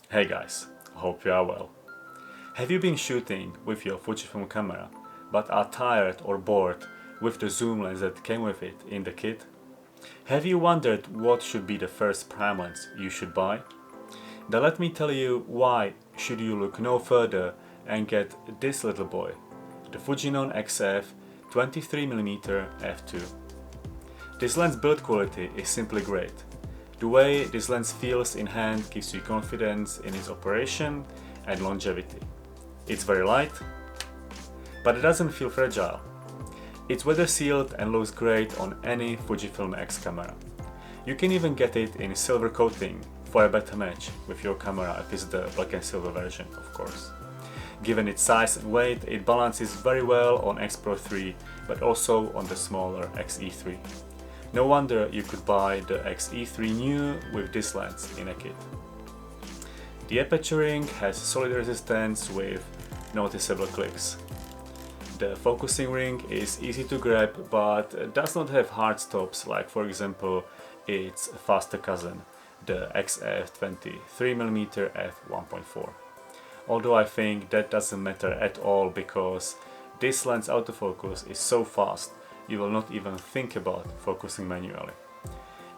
Hey guys, hope you are well. Have you been shooting with your Fujifilm camera but are tired or bored with the zoom lens that came with it in the kit? Have you wondered what should be the first prime lens you should buy? Then let me tell you why should you look no further and get this little boy, the Fujinon XF 23mm f2. This lens build quality is simply great. The way this lens feels in hand gives you confidence in its operation and longevity. It's very light, but it doesn't feel fragile. It's weather sealed and looks great on any Fujifilm X camera. You can even get it in silver coating for a better match with your camera if it's the black and silver version, of course. Given its size and weight, it balances very well on X Pro 3, but also on the smaller XE3. No wonder you could buy the XE3 new with this lens in a kit. The aperturing has solid resistance with noticeable clicks. The focusing ring is easy to grab but does not have hard stops like, for example, its faster cousin, the XF 23mm f1.4. Although I think that doesn't matter at all because this lens autofocus is so fast you will not even think about focusing manually.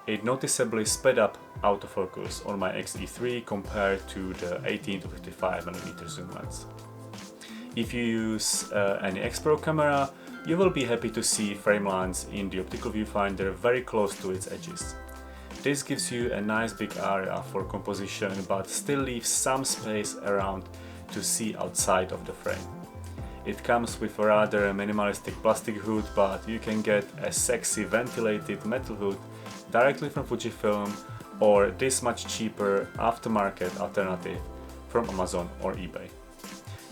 It noticeably sped up autofocus on my XE3 compared to the 18 to 55mm zoom lens. If you use any X Pro camera, you will be happy to see frame lines in the optical viewfinder very close to its edges. This gives you a nice big area for composition but still leaves some space around to see outside of the frame. It comes with a rather minimalistic plastic hood, but you can get a sexy ventilated metal hood directly from Fujifilm or this much cheaper aftermarket alternative from Amazon or eBay.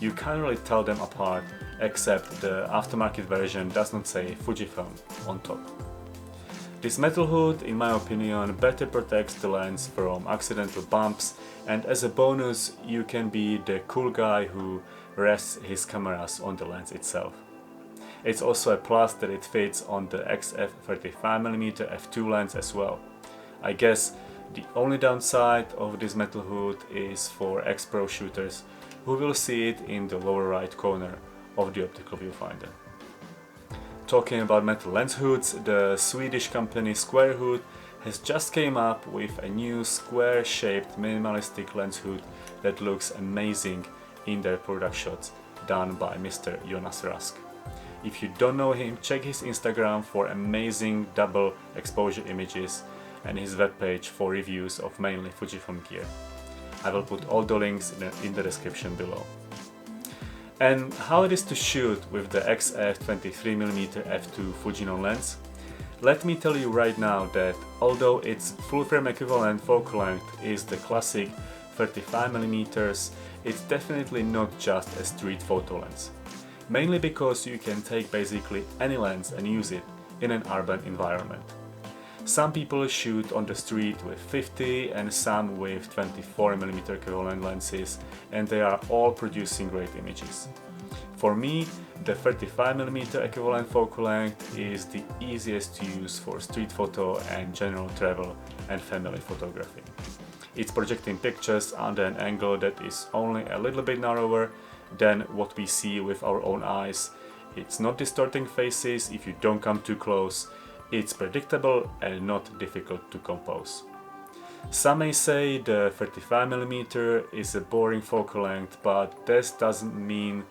You can't really tell them apart, except the aftermarket version does not say Fujifilm on top. This metal hood, in my opinion, better protects the lens from accidental bumps, and as a bonus you can be the cool guy who rests his cameras on the lens itself. It's also a plus that it fits on the XF 35mm f2 lens as well. I guess the only downside of this metal hood is for X Pro shooters who will see it in the lower right corner of the optical viewfinder. Talking about metal lens hoods, the Swedish company Squarehood has just came up with a new square-shaped minimalistic lens hood that looks amazing in their product shots done by Mr. Jonas Rask. If you don't know him, check his Instagram for amazing double exposure images and his webpage for reviews of mainly Fujifilm gear. I will put all the links in the description below. And how it is to shoot with the XF 23mm f2 Fujinon lens? Let me tell you right now that although its full frame equivalent focal length is the classic 35mm, it's definitely not just a street photo lens. Mainly because you can take basically any lens and use it in an urban environment. Some people shoot on the street with 50 and some with 24mm equivalent lenses, and they are all producing great images. For me, the 35mm equivalent focal length is the easiest to use for street photo and general travel and family photography. It's projecting pictures under an angle that is only a little bit narrower than what we see with our own eyes. It's not distorting faces if you don't come too close. It's predictable and not difficult to compose. Some may say the 35mm is a boring focal length, but this doesn't mean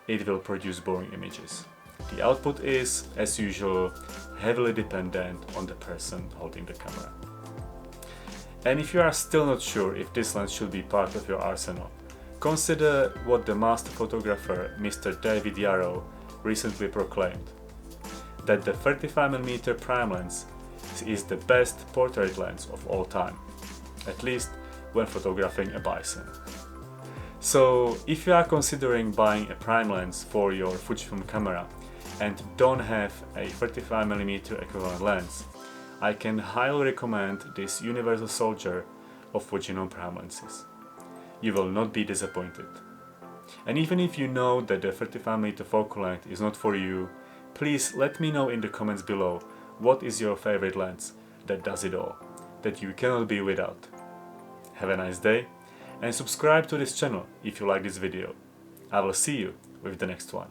it will produce boring images. The output is, as usual, heavily dependent on the person holding the camera. And if you are still not sure if this lens should be part of your arsenal, consider what the master photographer Mr. David Yarrow recently proclaimed: that the 35mm prime lens is the best portrait lens of all time, at least when photographing a bison. So if you are considering buying a prime lens for your Fujifilm camera and don't have a 35mm equivalent lens, I can highly recommend this universal soldier of Fujinon prime lenses. You will not be disappointed. And even if you know that the 35mm focal length is not for you, please let me know in the comments below what is your favorite lens that does it all, that you cannot be without. Have a nice day and subscribe to this channel if you like this video. I will see you with the next one.